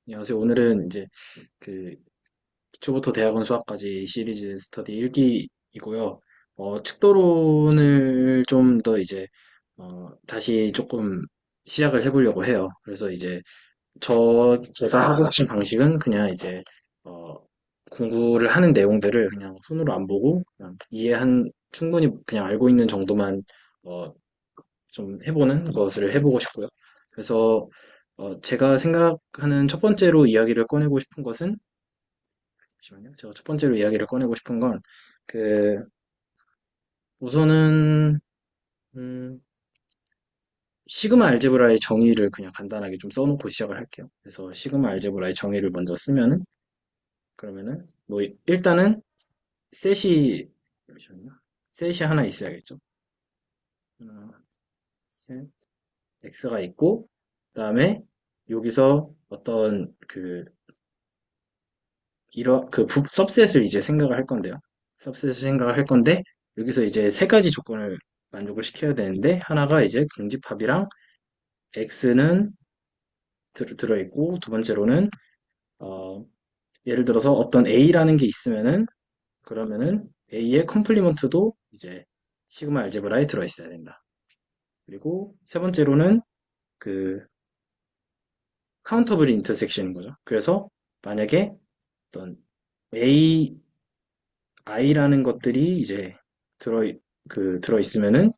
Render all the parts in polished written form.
안녕하세요. 오늘은 이제 그 기초부터 대학원 수학까지 시리즈 스터디 1기이고요. 측도론을 좀 더 이제 다시 조금 시작을 해보려고 해요. 그래서 이제 제가 하고 싶은 방식은 그냥 이제 어, 공부를 하는 내용들을 그냥 손으로 안 보고 그냥 충분히 그냥 알고 있는 정도만 어, 좀 해보는 것을 해보고 싶고요. 그래서 제가 생각하는 첫 번째로 이야기를 꺼내고 싶은 것은 잠시만요. 제가 첫 번째로 이야기를 꺼내고 싶은 건 그 우선은 음, 시그마 알제브라의 정의를 그냥 간단하게 좀 써놓고 시작을 할게요. 그래서 시그마 알제브라의 정의를 먼저 쓰면은 그러면은 뭐 일단은 셋이 잠시만요. 셋이 하나 있어야겠죠. 하나, 셋, x가 있고 그다음에 여기서 어떤 सब셋을 이제 생각을 할 건데요. सब셋을 생각을 할 건데, 여기서 이제 세 가지 조건을 만족을 시켜야 되는데, 하나가 이제 긍집합이랑 x는 들어있고, 두 번째로는, 어, 예를 들어서 어떤 a라는 게 있으면은, 그러면은 a의 컴플리먼트도 이제 시그마 알제브라에 들어있어야 된다. 그리고 세 번째로는 그 카운터블 인터섹션인 거죠. 그래서 만약에 어떤 a, i라는 것들이 이제 들어 들어있으면은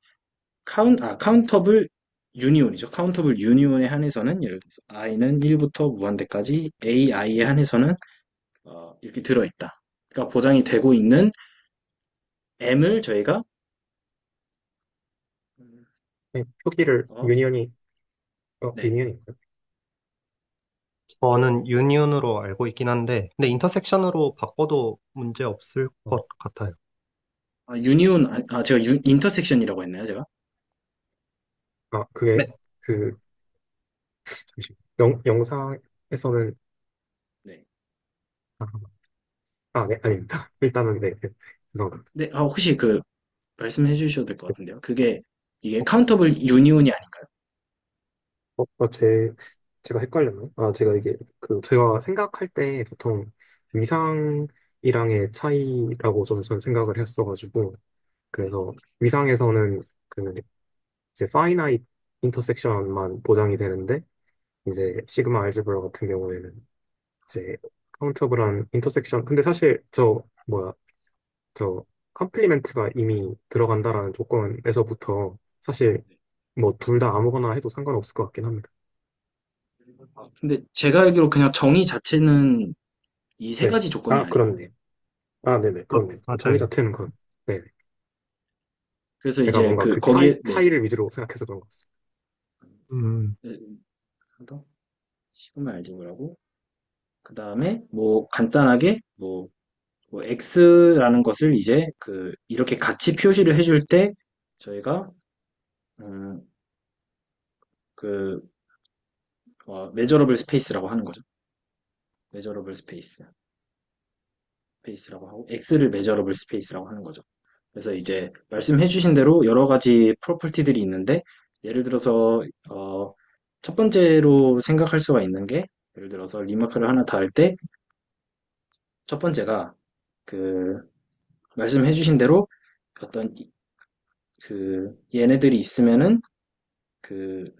카운터블 유니온이죠. 카운터블 유니온에 한해서는 예를 들어서 i는 1부터 무한대까지 ai에 한해서는 이렇게 들어있다. 그러니까 보장이 되고 있는 m을 저희가 음, 네, 표기를 어, 네. 유니언인가요? 저는 유니온으로 알고 있긴 한데, 근데 인터섹션으로 바꿔도 문제 없을 어, 것 같아요. 유니온 제가 인터섹션이라고 했나요, 제가? 그게 네. 그 잠시 영상에서는 네. 아, 네, 아닙니다. 일단은 네, 죄송합니다. 네, 혹시 말씀해 주셔도 될 것 네. 같은데요. 이게 어, 카운터블 유니온이 아닌가요? 어, 어, 제 제가 헷갈렸나요? 제가 이게 제가 생각할 때 보통 위상이랑의 차이라고 좀 저는 생각을 했어가지고 네. 그래서 위상에서는 이제 파이나이트 인터섹션만 보장이 되는데 이제 시그마 알제브라 같은 경우에는 이제 카운터블한 인터섹션. 근데 사실 저 컴플리멘트가 이미 들어간다라는 조건에서부터 사실 뭐 둘 다 아무거나 해도 상관없을 것 같긴 합니다. 근데 제가 알기로 그냥 정의 자체는 이 세 네. 가지 조건이 아니던데요. 그렇네요. 네네. 그렇네요. 정의 맞아요. 자체는 그런. 네. 그래서 제가 이제 뭔가 거기에, 네네. 차이를 위주로 생각해서 그런 것 같습니다. 음, 네, 더 식으면 알지 뭐라고. 그 다음에 뭐 간단하게 뭐 x라는 것을 이제 이렇게 같이 표시를 해줄 때 저희가 음, 그 measurable space라고 하는 거죠. measurable space라고 하고 x를 measurable space라고 하는 거죠. 그래서 이제 말씀해주신 대로 여러 가지 프로퍼티들이 있는데 예를 들어서 첫 번째로 생각할 수가 있는 게 예를 들어서 리마크를 하나 더 할 때 첫 번째가 그 말씀해주신 대로 어떤 얘네들이 있으면은 그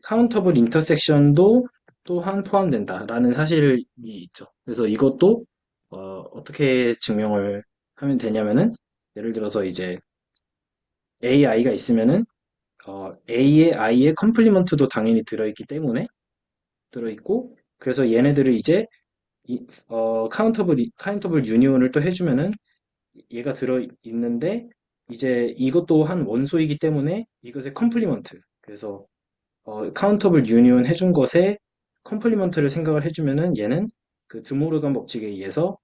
카운터블 인터섹션도 또한 포함된다라는 사실이 있죠. 그래서 이것도 어떻게 증명을 하면 되냐면은 예를 들어서 이제 AI가 있으면은 A의 I의 컴플리먼트도 당연히 들어있기 때문에 들어있고 그래서 얘네들을 이제 카운터블 유니온을 또 해주면은 얘가 들어있는데 이제 이것도 한 원소이기 때문에 이것의 컴플리먼트 그래서 카운터블 유니온 해준 것에 컴플리먼트를 생각을 해주면은 얘는 그 드모르간 법칙에 의해서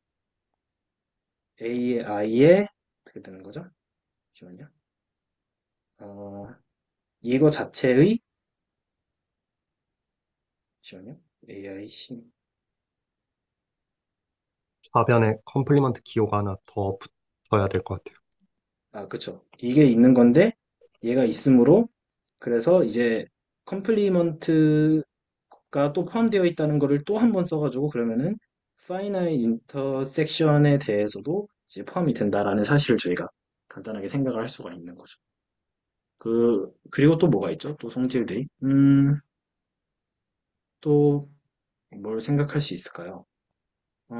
A의 I에 어떻게 되는 거죠? 잠시만요. 어, 이거 자체의 잠시만요. AI 좌변에 컴플리먼트 기호가 하나 더 붙어야 될 것 같아요. 그쵸. 이게 있는 건데, 얘가 있으므로, 그래서 이제, 컴플리먼트, 또 포함되어 있다는 거를 또 한 번 써가지고 그러면은 finite intersection에 대해서도 이제 포함이 된다라는 사실을 저희가 간단하게 생각을 할 수가 있는 거죠. 그리고 또 뭐가 있죠? 또 성질들이. 또 뭘 생각할 수 있을까요? 어,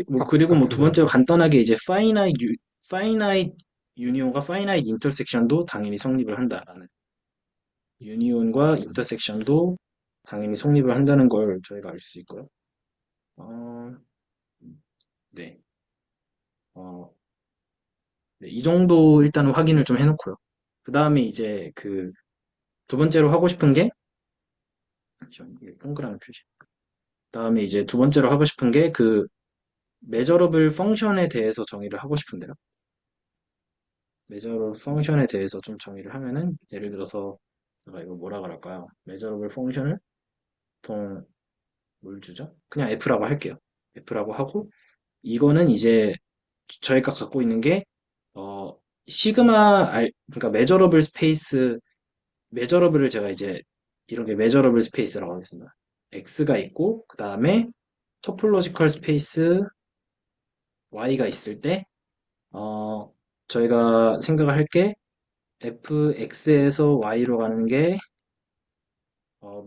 뭐, 픽팝 그리고 뭐 같은 두 번째로 건가? 간단하게 이제 finite union과 finite intersection도 당연히 성립을 한다라는. 유니온과 인터섹션도 당연히 성립을 한다는 걸 저희가 알 수 있고요. 어, 네. 어, 네, 이 정도 일단은 확인을 좀 해놓고요. 그 다음에 이제 그 두 번째로 하고 싶은 게, 잠시만요. 이게 동그라미 표시. 다음에 이제 두 번째로 하고 싶은 게 그 measurable function에 대해서 정의를 하고 싶은데요. measurable function에 대해서 좀 정의를 하면은 예를 들어서 제가 이거 뭐라 그럴까요? measurable function을 보통 뭘 주죠? 그냥 F라고 할게요. F라고 하고 이거는 이제 저희가 갖고 있는 게 어, 그러니까 measurable space, measurable을 제가 이제 이런 게 measurable space라고 하겠습니다. X가 있고 그 다음에 topological space Y가 있을 때 어, 저희가 생각을 할 게 fx에서 y로 가는 게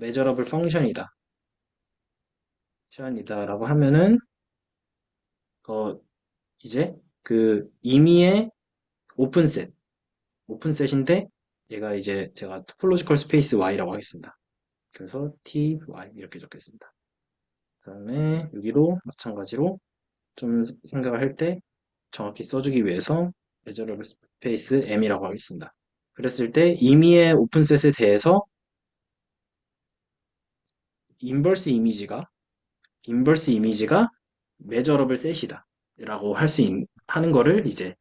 measurable function이다라고 하면은 어, 이제 그 임의의 오픈셋 오픈셋인데 얘가 이제 제가 토폴로지컬 스페이스 Y라고 하겠습니다. 그래서 T, Y 이렇게 적겠습니다. 그 다음에 여기도 마찬가지로 좀 생각을 할 때 정확히 써주기 위해서 measurable space M이라고 하겠습니다. 그랬을 때 임의의 오픈셋에 대해서 인버스 이미지가 인버스 이미지가 measurable set이다 라고 하는 거를 이제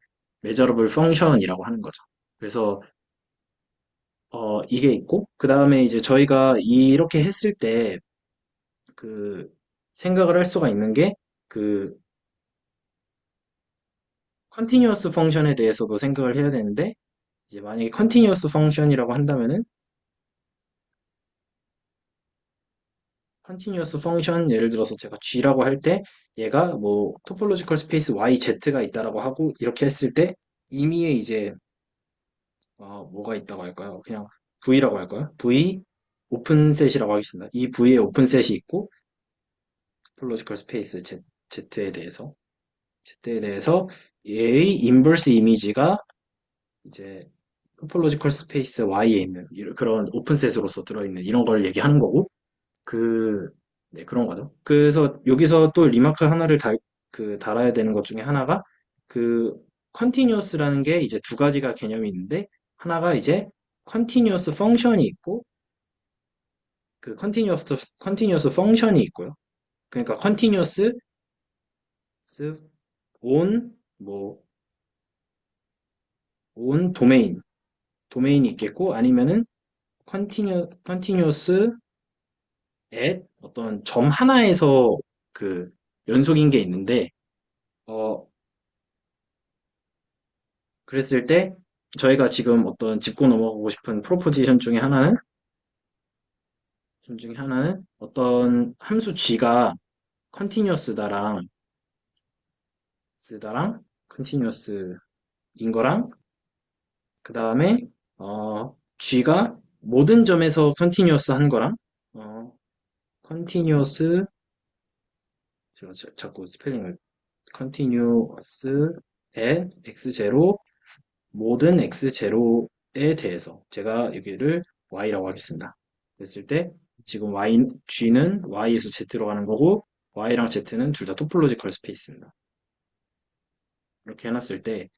measurable function이라고 하는 거죠. 그래서 이게 있고, 그 다음에 이제 저희가 이렇게 했을 때, 그, 생각을 할 수가 있는 게, 그, continuous function에 대해서도 생각을 해야 되는데, 이제 만약에 continuous function이라고 한다면은, continuous function, 예를 들어서 제가 G라고 할 때, 얘가 뭐, topological space YZ가 있다라고 하고, 이렇게 했을 때, 임의의 이제, 뭐가 있다고 할까요? 그냥 V라고 할까요? V, 오픈셋이라고 하겠습니다. 이 V에 오픈셋이 있고, topological space Z에 대해서, Z에 대해서 얘의 인버스 이미지가 이제 토폴로지컬 스페이스 Y에 있는 그런 오픈셋으로서 들어있는 이런 걸 얘기하는 거고 그 네, 그런 거죠. 그래서 여기서 또 리마크 하나를 달아야 되는 것 중에 하나가 그 컨티뉴어스라는 게 이제 두 가지가 개념이 있는데 하나가 이제 컨티뉴어스 펑션이 있고 그 컨티뉴어스 펑션이 있고요. 그러니까 컨티뉴어스 온 뭐 온 도메인이 있겠고 아니면은 컨티뉴어스 at 어떤 점 하나에서 그 연속인 게 있는데 어 그랬을 때 저희가 지금 어떤 짚고 넘어가고 싶은 프로포지션 중에 하나는 어떤 함수 g가 컨티뉴어스다랑 쓰다랑 컨티뉴어스인 거랑 그 다음에 g가 모든 점에서 컨티뉴어스 한 거랑 컨티뉴어스 제가 자꾸 스펠링을 continuous at x0 모든 x0에 대해서 제가 여기를 y라고 하겠습니다. 그랬을 때 지금 g는 y에서 z로 가는 거고 y랑 z는 둘 다 토폴로지컬 스페이스입니다. 이렇게 해놨을 때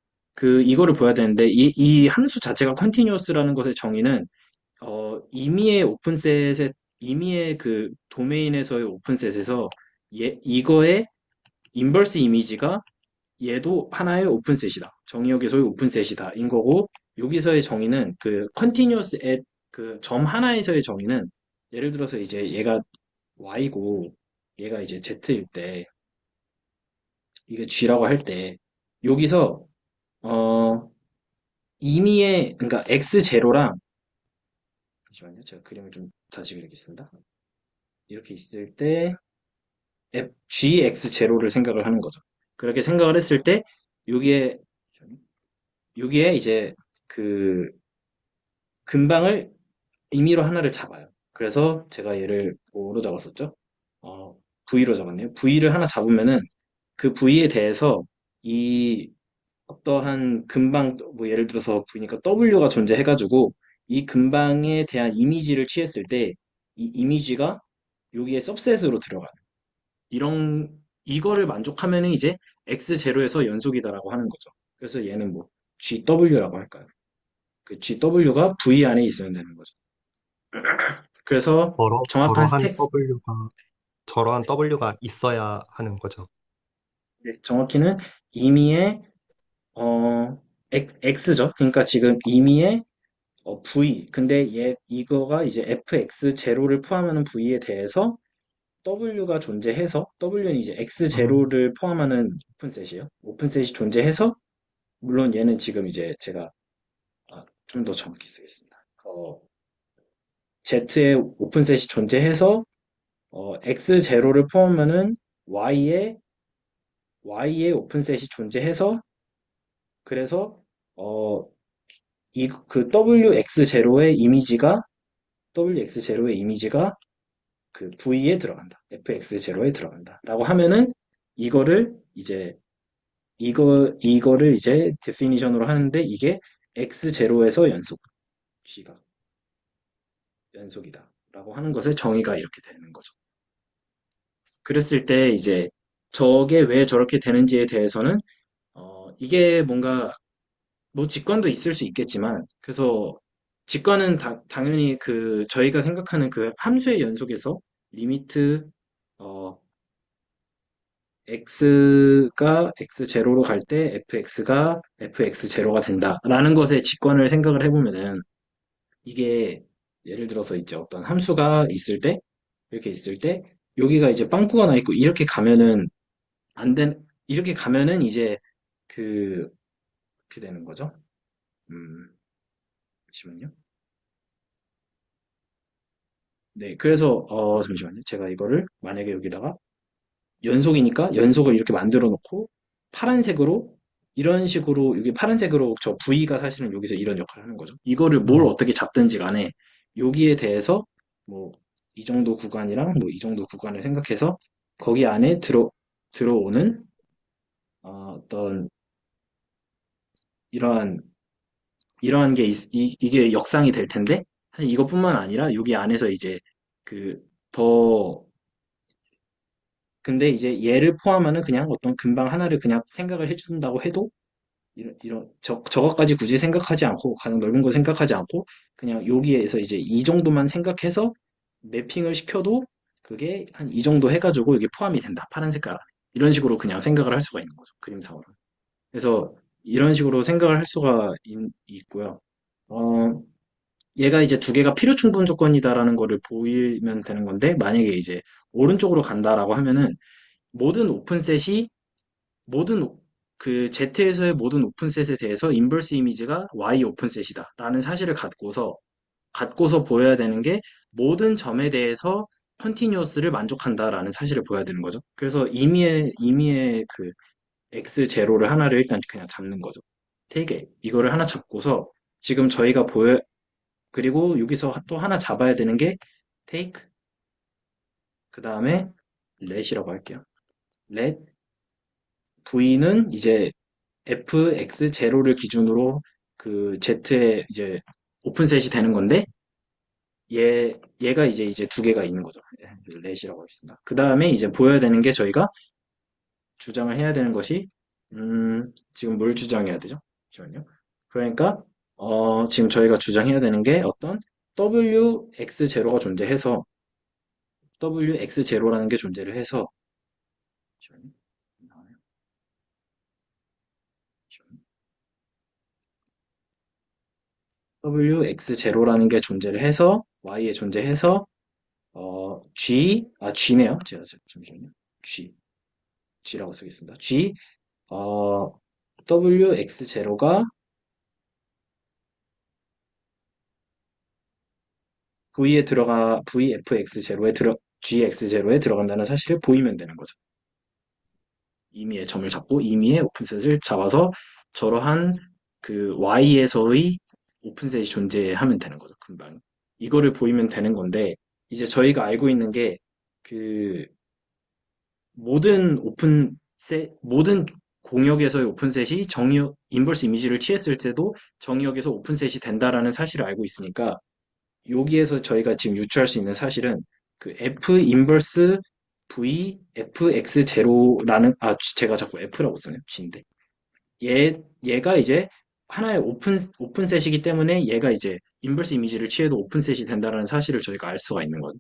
이거를 보여야 되는데 이 함수 자체가 continuous라는 것의 정의는 임의의 그 도메인에서의 오픈셋에서 이거의 인버스 이미지가 얘도 하나의 오픈셋이다. 정의역에서의 오픈셋이다. 인 거고, 여기서의 정의는 그 continuous at 그 점 하나에서의 정의는 예를 들어서 이제 얘가 y고 얘가 이제 z일 때 이게 g라고 할 때 여기서 어 그러니까 x 제로랑 잠시만요. 제가 그림을 좀 다시 그리겠습니다. 이렇게 있을 때 gx0를 생각을 하는 거죠. 그렇게 생각을 했을 때 여기에 여기에 이제 그 근방을 임의로 하나를 잡아요. 그래서 제가 얘를 뭐로 잡았었죠? 어, V로 잡았네요. V를 하나 잡으면은 그 V에 대해서 이 어떠한 근방, 뭐 예를 들어서 V니까 W가 존재해가지고 이 근방에 대한 이미지를 취했을 때 이 이미지가 여기에 सब셋으로 들어가요. 이거를 만족하면은 이제 X0에서 연속이다라고 하는 거죠. 그래서 얘는 뭐 GW라고 할까요? 그 GW가 V 안에 있어야 되는 거죠. 그래서 정확한 저러한 스택, 저러한 W가 있어야 하는 거죠. 네, 정확히는 임의의 X죠. 그러니까 지금 임의의 V. 근데 이거가 이제 fx0를 포함하는 V에 대해서 W가 존재해서 W는 이제 음, X0를 포함하는 오픈셋이에요. 오픈셋이 존재해서 물론 얘는 지금 이제 제가 좀 더 정확히 쓰겠습니다. Z의 오픈셋이 존재해서 X0를 포함하는 Y의 오픈셋이 존재해서 그래서 어, 그 WX0의 이미지가 그 V에 들어간다. FX0에 들어간다. 라고 하면은 이거를 이제 이거를 이제 데피니션으로 하는데 이게 X0에서 G가 연속이다. 라고 하는 것의 정의가 이렇게 되는 거죠. 그랬을 때 이제 저게 왜 저렇게 되는지에 대해서는 이게 뭔가 뭐 직관도 있을 수 있겠지만 그래서 직관은 당연히 그 저희가 생각하는 그 함수의 연속에서 리미트 어 x가 x0로 갈 때 fx가 fx0가 된다라는 것에 직관을 생각을 해보면은 이게 예를 들어서 이제 어떤 함수가 있을 때 이렇게 있을 때 여기가 이제 빵꾸가 나 있고 이렇게 가면은 안 된, 이렇게 가면은 이제 그, 그 되는 거죠. 음, 잠시만요. 네, 그래서, 잠시만요. 제가 이거를 만약에 여기다가 연속이니까 연속을 이렇게 만들어 놓고 파란색으로 이런 식으로 여기 파란색으로 저 V가 사실은 여기서 이런 역할을 하는 거죠. 이거를 뭘 음, 어떻게 잡든지 간에 여기에 대해서 뭐 이 정도 구간이랑 뭐 이 정도 구간을 생각해서 거기 안에 들어오는 어떤 이러한 게 이게 역상이 될 텐데 사실 이것뿐만 아니라 여기 안에서 이제 그 더 근데 이제 얘를 포함하는 그냥 어떤 근방 하나를 그냥 생각을 해준다고 해도 저것까지 굳이 생각하지 않고 가장 넓은 거 생각하지 않고 그냥 여기에서 이제 이 정도만 생각해서 매핑을 시켜도 그게 한 이 정도 해가지고 여기 포함이 된다 파란 색깔 안에 이런 식으로 그냥 생각을 할 수가 있는 거죠 그림상으로 그래서 이런 식으로 생각을 할 수가 있고요 어, 얘가 이제 두 개가 필요 충분 조건이다라는 거를 보이면 되는 건데 만약에 이제 오른쪽으로 간다라고 하면은 모든 오픈셋이 모든 그 Z에서의 모든 오픈셋에 대해서 인버스 이미지가 Y 오픈셋이다라는 사실을 갖고서 보여야 되는 게 모든 점에 대해서 컨티뉴어스를 만족한다라는 사실을 보여야 되는 거죠. 그래서 임의의 그 X0를 하나를 일단 그냥 잡는 거죠. take 이거를 하나 잡고서 지금 저희가 그리고 여기서 또 하나 잡아야 되는 게 take 그 다음에 let이라고 할게요. let v는 이제 fx0를 기준으로 그 z의 이제 오픈셋이 되는 건데 얘가 이제 두 개가 있는 거죠. let이라고 하겠습니다. 그 다음에 이제 보여야 되는 게 저희가 주장을 해야 되는 것이 지금 뭘 주장해야 되죠? 잠시만요. 그러니까 지금 저희가 주장해야 되는 게 어떤 wx0가 존재해서 wx0라는 게 존재를 해서 잠시만요. 나와요? 잠시만요. wx0라는 게 존재를 해서 y에 존재해서 g네요. 잠시만요. g라고 쓰겠습니다. 어, wx0가 vfx0에 gx0에 들어간다는 사실을 보이면 되는 거죠. 임의의 점을 잡고 임의의 오픈셋을 잡아서 저러한 그 y에서의 오픈셋이 존재하면 되는 거죠. 금방. 이거를 보이면 되는 건데 이제 저희가 알고 있는 게 그 모든 공역에서의 오픈셋이 정의역 인버스 이미지를 취했을 때도 정의역에서 오픈셋이 된다라는 사실을 알고 있으니까 여기에서 저희가 지금 유추할 수 있는 사실은 그 F 인버스 V FX 제로라는 제가 자꾸 F라고 쓰네요. G인데 얘가 이제 하나의 오픈셋이기 때문에 얘가 이제 인버스 이미지를 취해도 오픈셋이 된다라는 사실을 저희가 알 수가 있는 거죠.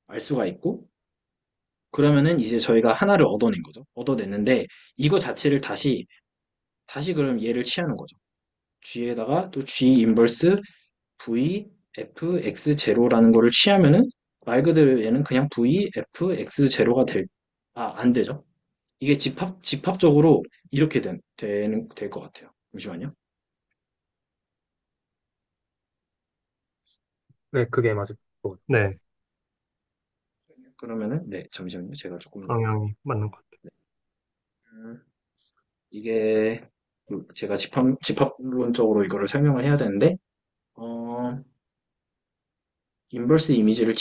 알 수가 있고 그러면은 이제 저희가 하나를 얻어낸 거죠. 얻어냈는데 이거 자체를 다시 그럼 얘를 취하는 거죠. G에다가 또 G 인버스 V F X 제로라는 거를 취하면은 말 그대로 얘는 그냥 V F X 제로가 안 되죠. 이게 집합적으로 이렇게 될 것 같아요. 잠시만요. 네, 그게 맞을 것 같아요. 네, 그러면은, 네, 잠시만요. 제가 조금 더, 방향이 맞는 것 같아요. 음, 이게, 제가 집합론적으로 이거를 설명을 해야 되는데, 어, 인버스 이미지를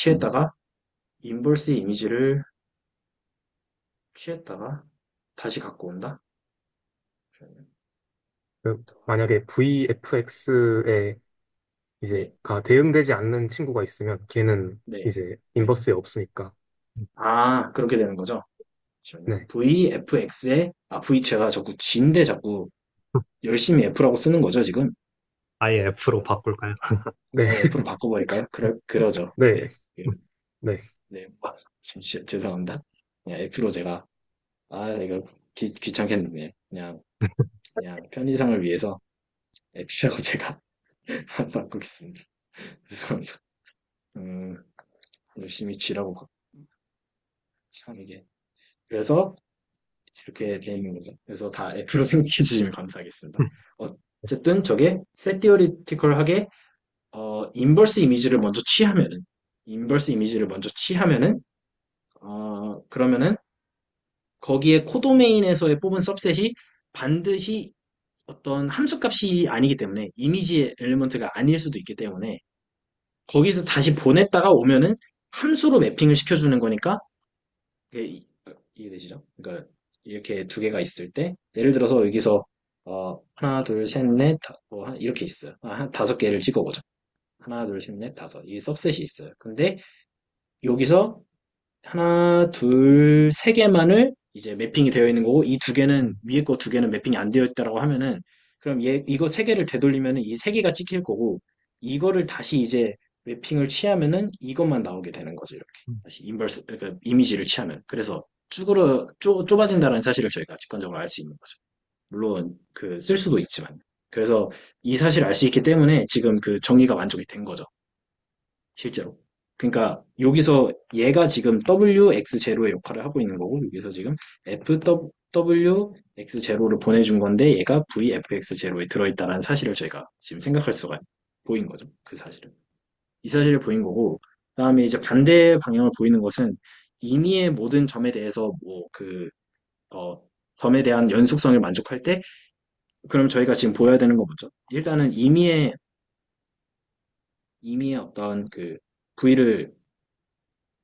인버스 이미지를 취했다가, 다시 갖고 온다? 만약에 VFX에 이제 네, 대응되지 않는 친구가 있으면 걔는 네, 이제 네. 인버스에 없으니까. 그렇게 되는 거죠. 잠시만요. 네, VFX에, 제가 자꾸 G인데 자꾸 열심히 F라고 쓰는 거죠, 지금? 아예 F로 잠시만요. 바꿀까요? 아, 네, F로 바꿔버릴까요? 그러죠. 네, 네. 네. 네. 진짜 죄송합니다. 그냥 F로 제가, 이거 귀찮겠네. 그냥 편의상을 위해서 F라고 제가 바꾸겠습니다. 죄송합니다. 음, 열심히 G라고 참 이게. 그래서 이렇게 돼 있는 거죠. 그래서 다 F로 생각해 주시면 감사하겠습니다. 어쨌든 저게 셋 디어리티컬하게 인버스 이미지를 먼저 취하면은 그러면은 거기에 코도메인에서의 뽑은 सब셋이 반드시 어떤 함수값이 아니기 때문에 이미지 엘리먼트가 아닐 수도 있기 때문에 거기서 다시 보냈다가 오면은 함수로 매핑을 시켜주는 거니까 이해되시죠? 그러니까 이렇게 두 개가 있을 때 예를 들어서 여기서 하나 둘셋넷 이렇게 있어요. 한 다섯 개를 찍어보죠. 하나 둘셋넷 다섯 이 सब셋이 있어요. 근데 여기서 하나, 둘, 세 개만을 이제 매핑이 되어 있는 거고, 이 두 개는, 위에 거 두 개는 매핑이 안 되어 있다라고 하면은, 그럼 이거 세 개를 되돌리면은 이 세 개가 찍힐 거고, 이거를 다시 이제 매핑을 취하면은 이것만 나오게 되는 거죠, 이렇게. 다시 그러니까 이미지를 취하면. 그래서 좁아진다는 사실을 저희가 직관적으로 알 수 있는 거죠. 물론, 쓸 수도 있지만. 그래서 이 사실을 알 수 있기 때문에 지금 그 정의가 만족이 된 거죠. 실제로. 그러니까 여기서 얘가 지금 WX0의 역할을 하고 있는 거고 여기서 지금 FWX0를 보내준 건데 얘가 VFX0에 들어있다는 사실을 저희가 지금 생각할 수가 보인 거죠. 그 사실은. 이 사실을 보인 거고 그다음에 이제 반대 방향을 보이는 것은 임의의 모든 점에 대해서 어, 점에 대한 연속성을 만족할 때 그럼 저희가 지금 보여야 되는 거 뭐죠? 일단은 임의의 어떤 V를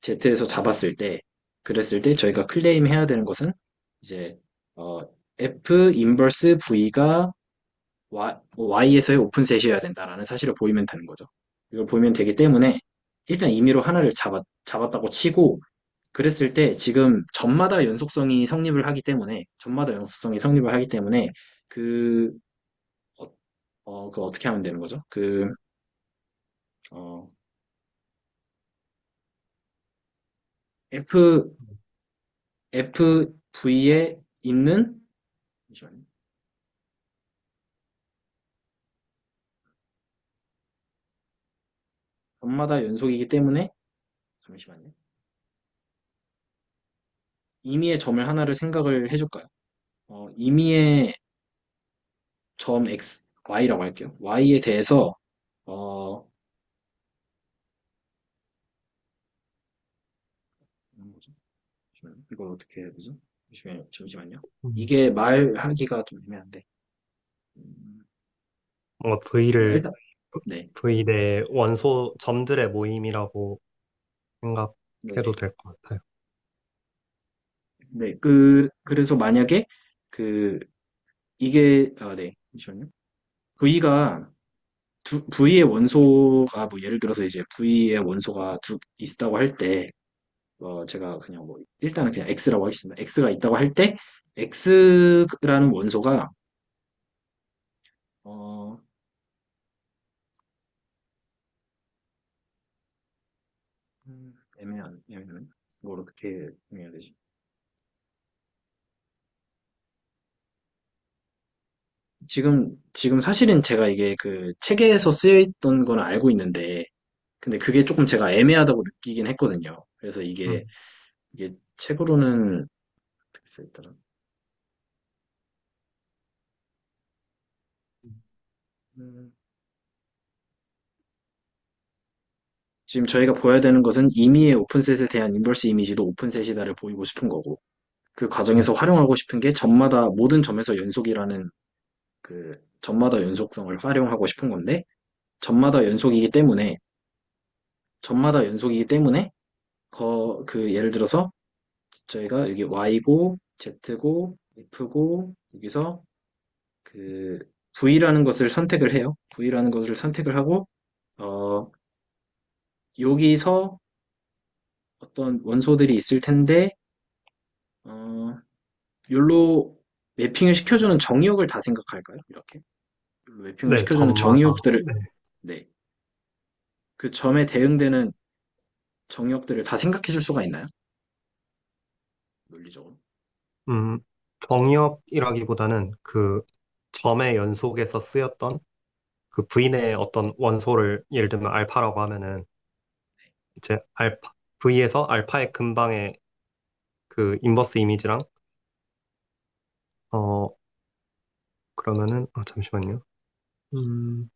Z에서 잡았을 때, 그랬을 때 저희가 클레임해야 되는 것은 이제 어, F 인버스 V가 Y에서의 오픈셋이어야 된다라는 사실을 보이면 되는 거죠. 이걸 보이면 되기 때문에 일단 임의로 하나를 잡았다고 치고 그랬을 때 지금 점마다 연속성이 성립을 하기 때문에 그, 그 어떻게 하면 되는 거죠? 어, F, FV에 있는 잠시만요. 점마다 연속이기 때문에 잠시만요. 임의의 점을 하나를 생각을 해줄까요? 임의의 점 x, y라고 할게요. y에 대해서 어, 거죠? 잠시만요. 이걸 어떻게 해야 되지? 잠시만요. 음, 이게 말하기가 좀 애매한데. 음, 뭔가 V를 일단, 네. V 내 원소 점들의 모임이라고 생각해도 네네. 될 것 같아요. 네. 그래서 만약에, 그, 네. 잠시만요. V가, V의 원소가, 뭐, 예를 들어서 이제 V의 원소가 있다고 할 때, 제가 그냥 뭐, 일단은 그냥 X라고 하겠습니다. X가 있다고 할 때, X라는 원소가, 어, 애매하네. 이걸 어떻게 해야 되지? 지금 사실은 제가 이게 그 책에서 쓰여 있던 건 알고 있는데, 근데 그게 조금 제가 애매하다고 느끼긴 했거든요. 그래서 음, 이게 책으로는 어떻게 써 있더라? 음, 지금 저희가 보여야 되는 것은 임의의 오픈셋에 대한 인버스 이미지도 오픈셋이다를 보이고 싶은 거고, 그 네. 과정에서 활용하고 싶은 게 모든 점에서 연속이라는 그 점마다 연속성을 활용하고 싶은 건데, 점마다 연속이기 때문에, 점마다 연속이기 때문에, 예를 들어서 저희가 여기 Y고, Z고, F고, 여기서 그 V라는 것을 선택을 해요. V라는 것을 선택을 하고, 어, 여기서 어떤 원소들이 있을 텐데, 어, 욜로 매핑을 시켜주는 정의역을 다 생각할까요? 이렇게. 욜로 매핑을 네, 시켜주는 점마다. 정의역들을, 네. 네. 그 점에 대응되는 정의역들을 다 생각해 줄 수가 있나요? 논리적으로. 음, 정의역이라기보다는 그 점의 연속에서 쓰였던 그 V 의 어떤 원소를 예를 들면 알파라고 하면은 이제 V에서 알파의 근방의 그 인버스 이미지랑 어, 그러면은, 잠시만요. 음,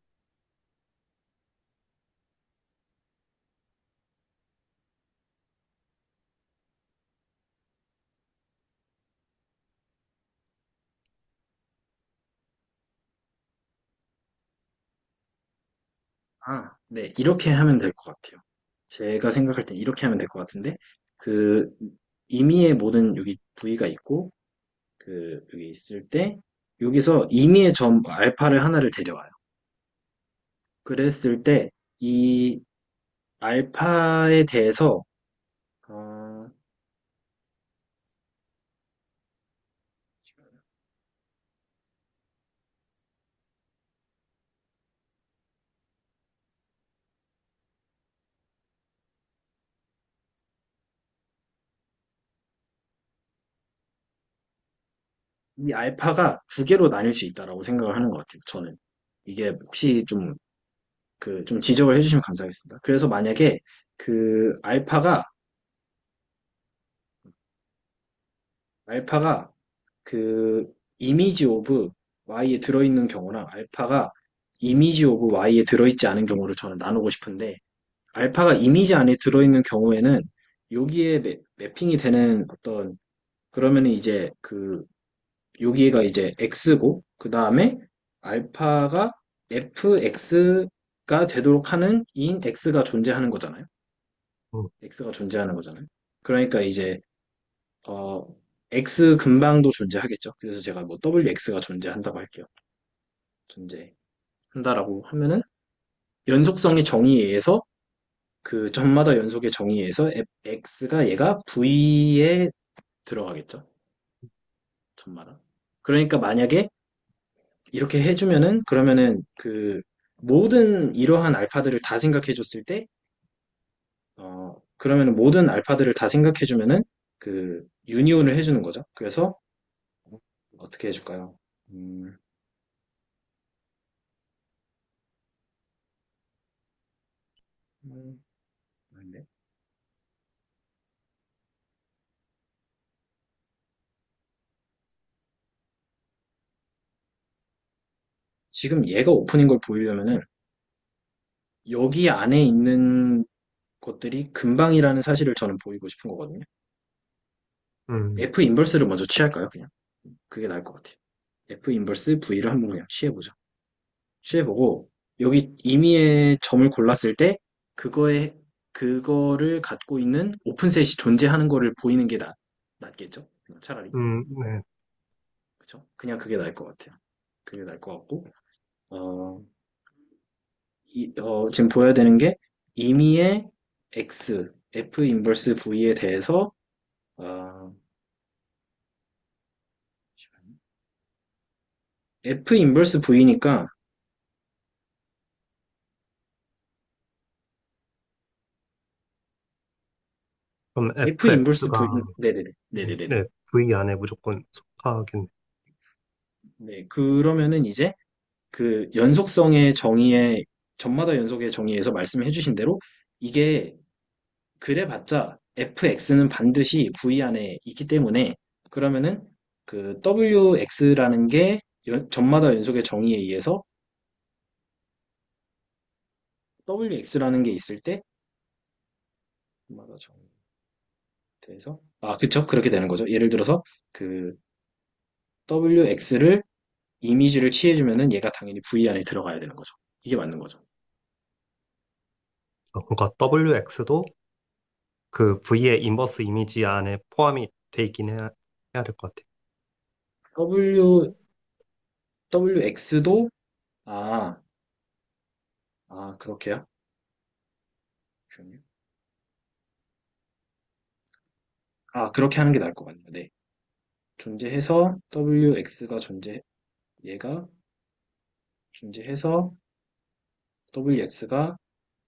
네. 이렇게 하면 될 것 같아요. 제가 생각할 땐 이렇게 하면 될 것 같은데, 그, 임의의 모든 여기 V가 있고, 여기 있을 때, 여기서 임의의 점 알파를 하나를 데려와요. 그랬을 때, 이 알파에 대해서, 어, 이 알파가 두 개로 나뉠 수 있다라고 생각을 하는 것 같아요. 저는. 이게 혹시 좀 지적을 해주시면 감사하겠습니다. 그래서 만약에 그 알파가 그 이미지 오브 Y에 들어있는 경우랑 알파가 이미지 오브 Y에 들어있지 않은 경우를 저는 나누고 싶은데, 알파가 이미지 안에 들어있는 경우에는 여기에 핑이 되는 그러면은 이제 여기가 이제 X고, 그 다음에 알파가 FX가 되도록 하는 인 X가 존재하는 거잖아요. 음, X가 존재하는 거잖아요. 그러니까 이제, 어, X 근방도 존재하겠죠. 그래서 제가 뭐 WX가 존재한다고 할게요. 존재한다라고 하면은 연속성의 정의에 의해서 그 점마다 연속의 정의에 의해서 X가 V에 들어가겠죠. 점마다. 그러니까 만약에 이렇게 해주면은 그러면은 모든 이러한 알파들을 다 생각해 줬을 때 그러면은 모든 알파들을 다 생각해 주면은 유니온을 해주는 거죠. 그래서 어떻게 해줄까요? 음, 아닌데. 지금 얘가 오픈인 걸 보이려면은 여기 안에 있는 것들이 금방이라는 사실을 저는 보이고 싶은 거거든요. 음, F 인버스를 먼저 취할까요? 그냥. 그게 나을 것 같아요. F 인버스 V를 한번 그냥 취해보죠. 취해보고, 여기 임의의 점을 골랐을 때, 그거를 갖고 있는 오픈셋이 존재하는 거를 보이는 게 낫겠죠? 차라리. 네. 그쵸? 그냥 그게 나을 것 같아요. 그게 나을 것 같고, 어, 지금 보여야 되는 게, 임의의 X, F 인버스 V에 대해서, 어, F 인버스 V니까, 그럼 F 인버스 V, fx가, 네네네. 네네네. 네, V 안에 무조건 속하겠네. 네, 그러면은 이제, 그 연속성의 정의에 점마다 연속의 정의에서 말씀해 주신 대로 이게 그래봤자 fx는 반드시 v 안에 있기 때문에 그러면은 그 wx라는 게 점마다 연속의 정의에 의해서 wx라는 게 있을 때 점마다 정의에 대해서 그쵸 그렇게 되는 거죠. 예를 들어서 그 wx를 이미지를 취해주면은 얘가 당연히 v 안에 들어가야 되는 거죠. 이게 맞는 거죠. 그러니까 wx도 그 V의 인버스 이미지 안에 포함이 돼 있긴 해야 될 것 같아요. wx도 아, 그렇게요? 잠시만요. 그렇게 하는 게 나을 것 같네요. 네. 존재해서 얘가 존재해서 wx가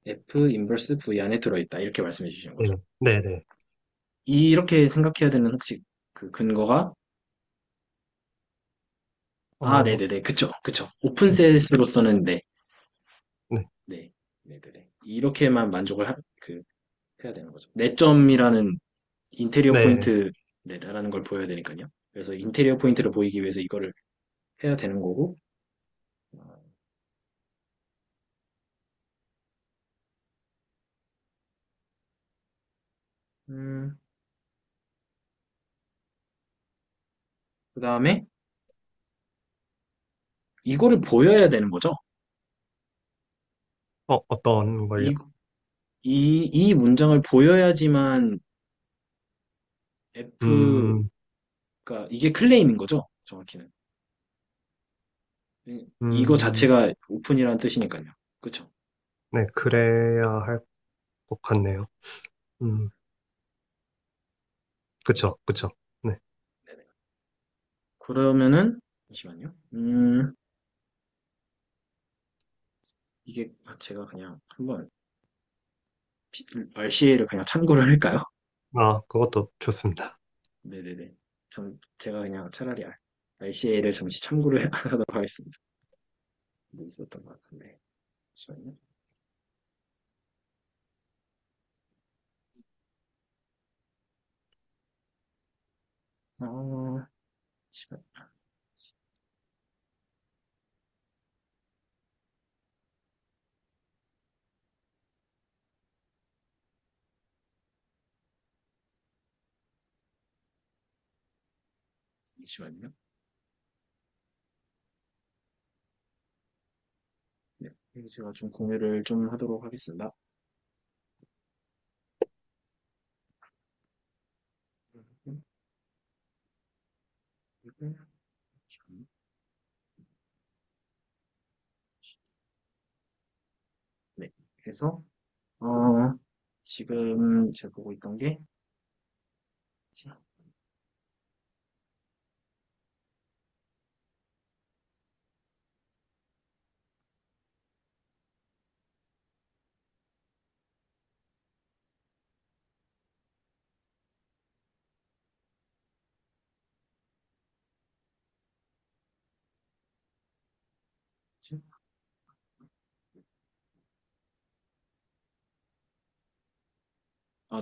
f 인버스 v 안에 들어있다. 이렇게 말씀해 주시는 네, 거죠. 네네. 이렇게 생각해야 되는 혹시 그 근거가 어, 네네네. 그쵸. 그쵸. 네, 오픈셋으로서는 네. 네, 네. 네네네. 이렇게만 해야 되는 거죠. 내점이라는 인테리어 네. 포인트라는 걸 보여야 되니까요. 그래서 인테리어 포인트를 보이기 위해서 이거를 해야 되는 거고, 어, 음, 그 다음에 이거를 보여야 되는 거죠. 어떤 걸요? 이, 이 문장을 보여야지만 F가, 음, 이게 클레임인 거죠. 정확히는. 이거 음, 자체가 오픈이라는 뜻이니까요. 그쵸? 네, 그래야 할 것 같네요. 음, 그쵸, 그쵸. 네. 네네. 그러면은, 잠시만요. 이게, 제가 그냥 한번 RCA를 그냥 참고를 할까요? 그것도 좋습니다. 네네네. 제가 그냥 차라리 RCA를 잠시 참고를 하도록 하겠습니다. 있었던 것 같은데. 잠시만요. 어, 잠시만요. 잠시만요. 네, 제가 좀 공유를 좀 하도록 하겠습니다. 네, 그래서 지금 제가 보고 있던 게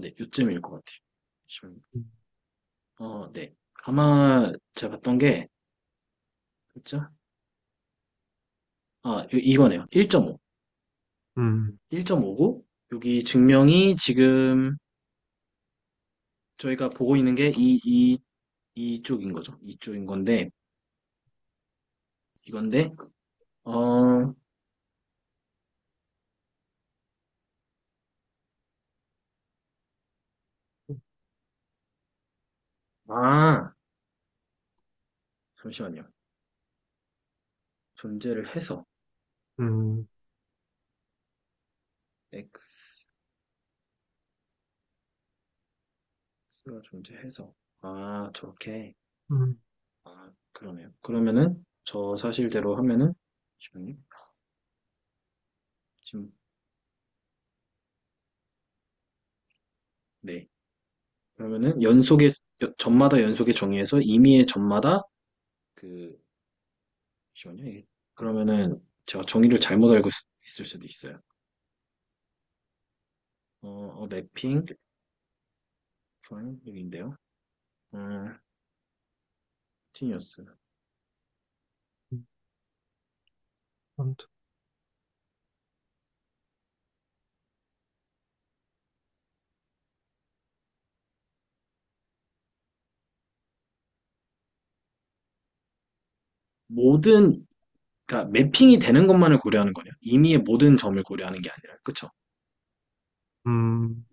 네, 요쯤일 것 같아요. 잠시만요. 네. 아마 제가 봤던 게 그죠? 이거네요. 1.5. 음, 1.5고 여기 증명이 지금 저희가 보고 있는 게 이쪽인 거죠. 이쪽인 건데, 이건데, 어, 아, 잠시만요. 존재를 해서, 음, X가 존재해서, 아, 저렇게, 음, 아, 그러네요. 그러면은, 저 사실대로 하면은, 잠시만요. 지금, 네. 그러면은, 점마다 연속의 정의에서 임의의 점마다, 그, 잠시만요. 그러면은, 제가 정의를 잘못 알고 있을 수도 있어요. 매핑, 여기인데요. 티니어스. 아무튼, 모든, 그러니까 매핑이 되는 것만을 고려하는 거네요. 임의의 모든 점을 고려하는 게 아니라, 그쵸? 음,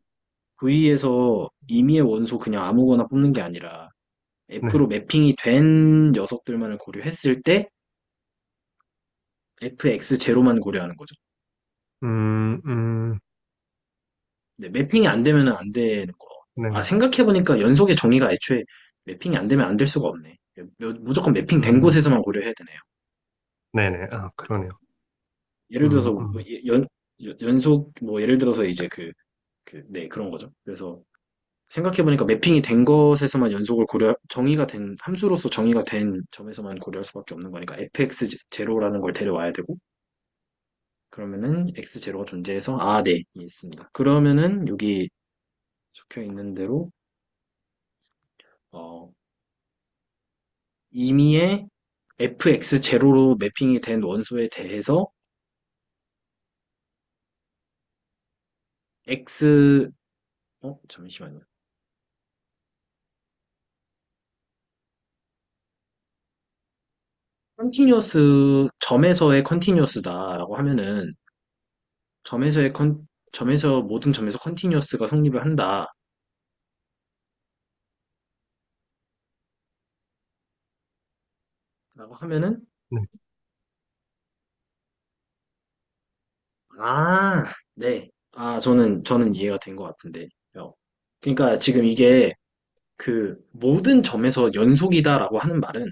V에서 임의의 원소 그냥 아무거나 뽑는 게 아니라 네, F로 매핑이 된 녀석들만을 고려했을 때 FX0만 고려하는 거죠. 음, 음, 네, 매핑이 안 되면 안 되는 거. 아, 네네, 생각해보니까 연속의 정의가 애초에 매핑이 안 되면 안 될 수가 없네. 무조건 매핑 된 음, 곳에서만 고려해야 되네요. 네네, 아, 그러네요. 예를 들어서 음, 뭐 음, 연속 뭐 예를 들어서 이제 네, 그런 거죠. 그래서 생각해보니까 매핑이 된 것에서만 정의가 된, 함수로서 정의가 된 점에서만 고려할 수밖에 없는 거니까 fx0라는 걸 데려와야 되고, 그러면은 x0가 존재해서, 아, 네, 있습니다. 그러면은 여기 적혀 있는 대로, 어, 임의의 fx0로 매핑이 된 원소에 대해서 x, 잠시만요. 점에서의 컨티뉴어스다라고 하면은, 점에서 모든 점에서 컨티뉴어스가 성립을 한다. 라고 하면은, 네, 아, 네. 아, 저는 이해가 된 것 같은데. 그러니까 지금 이게 모든 점에서 연속이다라고 하는 말은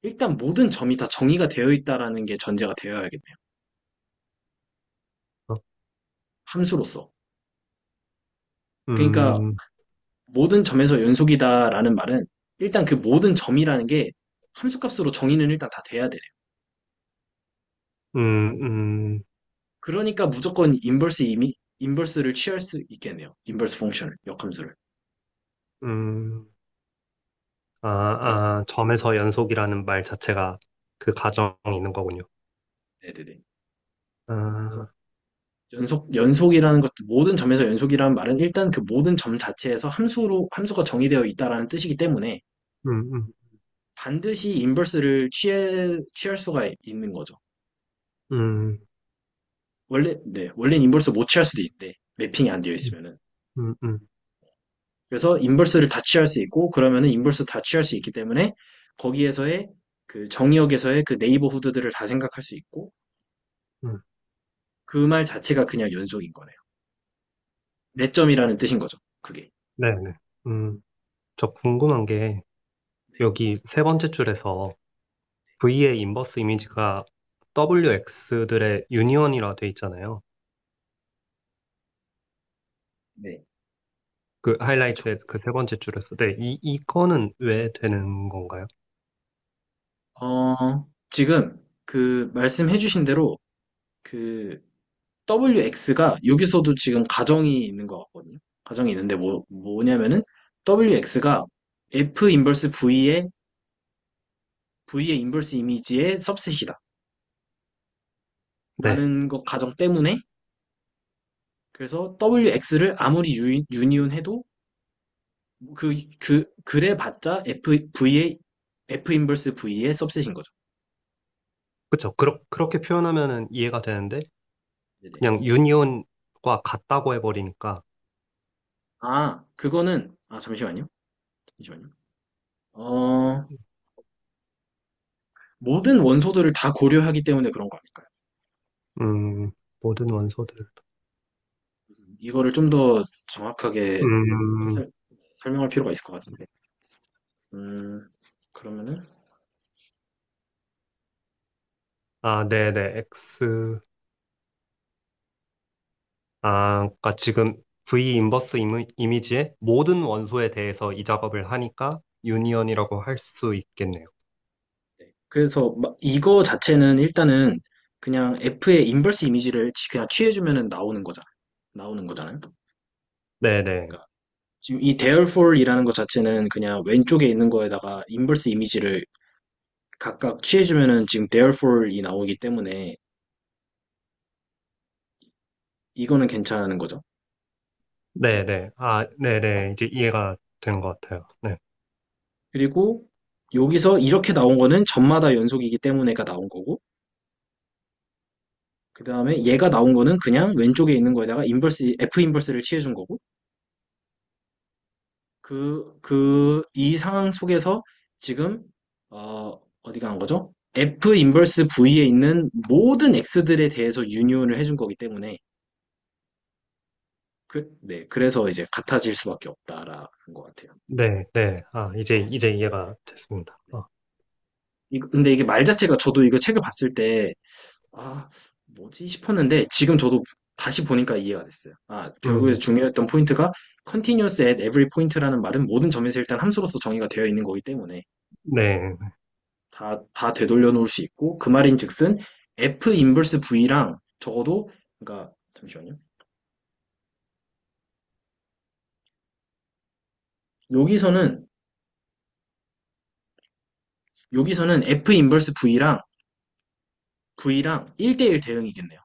일단 모든 점이 다 정의가 되어 있다라는 게 전제가 되어야겠네요. 어, 함수로서. 그러니까 음, 모든 점에서 연속이다라는 말은 일단 그 모든 점이라는 게 함수값으로 정의는 일단 다 돼야 되네요. 음, 음, 그러니까 무조건 인버스를 취할 수 있겠네요. 인버스 펑션을, 역함수를. 음, 그래서, 점에서 연속이라는 말 자체가 그 가정이 있는 거군요. 네네네. 그래서 아, 연속이라는 것, 모든 점에서 연속이라는 말은 일단 그 모든 점 자체에서 함수가 정의되어 있다라는 뜻이기 때문에 음, 음, 반드시 인버스를 취할 수가 있는 거죠. 음, 네, 원래는 인버스 못 취할 수도 있대. 매핑이 안 되어 있으면은. 음. 그래서 인버스를 다 취할 수 있고, 그러면은 인버스 다 취할 수 있기 때문에 거기에서의 그 정의역에서의 그 네이버후드들을 다 생각할 수 있고, 음. 그 말 자체가 그냥 연속인 거네요. 내점이라는 뜻인 거죠. 그게. 네네. 음, 저 궁금한 게 여기 세 번째 줄에서 V의 인버스 이미지가 WX들의 유니언이라 돼 있잖아요. 네. 그 그쵸. 하이라이트의 그 세 번째 줄에서. 네, 이거는 왜 되는 건가요? 지금 말씀해주신 대로 그 WX가 여기서도 지금 가정이 있는 것 같거든요. 가정이 있는데 뭐냐면은 WX가 F 인버스 V의 인버스 이미지의 सब셋이다. 네. 라는 것 가정 때문에 그래서 WX를 아무리 유니온해도 그래봤자 F 인버스 V의 सब셋인 거죠. 그쵸. 그렇게 표현하면은 이해가 되는데, 네네. 그냥 유니온과 같다고 해버리니까, 잠시만요. 잠시만요. 어, 모든 원소들을 다 고려하기 때문에 그런 거 아닐까요? 음, 모든 원소들. 이거를 좀 더 정확하게 음, 설, 설명할 필요가 있을 것 같은데. 음, 그러면은, 네네. 그러니까 지금 V 인버스 이미지의 모든 원소에 대해서 이 작업을 하니까 유니언이라고 할 수 있겠네요. 네. 그래서 이거 자체는 일단은 그냥 F의 인버스 이미지를 그냥 취해주면은 나오는 거잖아요. 네네. 그러니까 지금 이 therefore이라는 것 자체는 그냥 왼쪽에 있는 거에다가 인버스 이미지를 각각 취해주면은 지금 therefore이 나오기 때문에 이거는 괜찮은 거죠. 네네. 네네. 이제 이해가 되는 것 같아요. 네. 그리고 여기서 이렇게 나온 거는 점마다 연속이기 때문에가 나온 거고, 그 다음에 얘가 나온 거는 그냥 왼쪽에 있는 거에다가 F 인버스를 취해준 거고, 이 상황 속에서 지금, 어디가 한 거죠? F 인버스 V에 있는 모든 X들에 대해서 유니온을 해준 거기 때문에, 네, 그래서 이제 같아질 수밖에 없다라는 것 같아요. 네, 네. 이제 이해가 됐습니다. 네. 근데 이게 말 자체가 저도 이거 책을 봤을 때, 아, 뭐지 싶었는데, 지금 저도 다시 보니까 이해가 됐어요. 결국에 음, 중요했던 포인트가 continuous at every point라는 말은 모든 점에서 일단 함수로서 정의가 되어 있는 거기 때문에, 네, 다 되돌려 놓을 수 있고, 그 말인 즉슨 F 인버스 V랑 적어도, 그러니까, 잠시만요. 여기서는, 여기서는 F 인버스 V랑 1대1 대응이겠네요.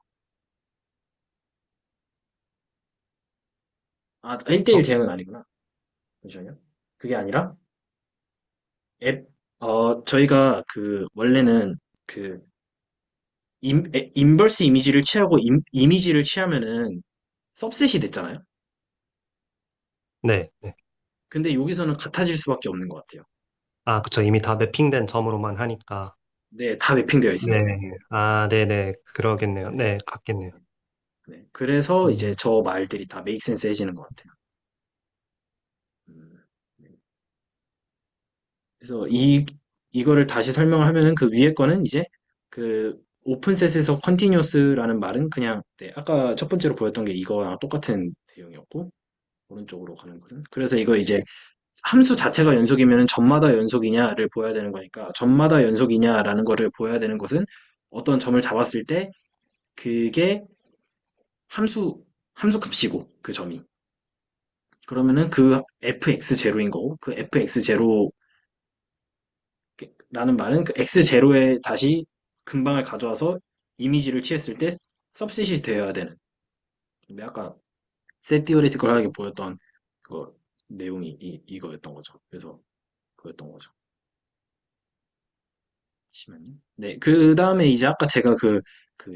1대1 어, 대응은 아니구나. 잠시만요. 그게 아니라, 저희가 원래는 그, 인버스 이미지를 취하고 이미지를 취하면은 सब셋이 됐잖아요. 네, 네. 근데 여기서는 같아질 수밖에 없는 것 같아요. 그쵸. 이미 다 매핑된 점으로만 하니까. 네, 다 매핑되어 네, 있으니까. 네네. 그러겠네요. 네, 네, 같겠네요. 네. 그래서 이제 음, 저 말들이 다 메이크 센스 해지는 것 같아요. 음, 네. 그래서 이거를 다시 설명을 하면은 그 위에 거는 이제 그 오픈셋에서 컨티뉴어스라는 말은 그냥 네, 아까 첫 번째로 보였던 게 이거랑 똑같은 내용이었고 오른쪽으로 가는 것은 그래서 이거 이제 함수 자체가 연속이면 점마다 연속이냐를 보여야 되는 거니까 점마다 연속이냐라는 거를 보여야 되는 것은 어떤 점을 잡았을 때 그게 함수 함수 값이고 그 점이 그러면은 그 fx0인 거고 그 fx0라는 말은 그 x0에 다시 근방을 가져와서 이미지를 취했을 때 सब셋이 되어야 되는 근데 아까 셋 티어리티컬하게 보였던 그 내용이 이거였던 거죠. 그래서 그였던 거죠. 잠시만요. 네, 그 다음에 이제 아까 제가 그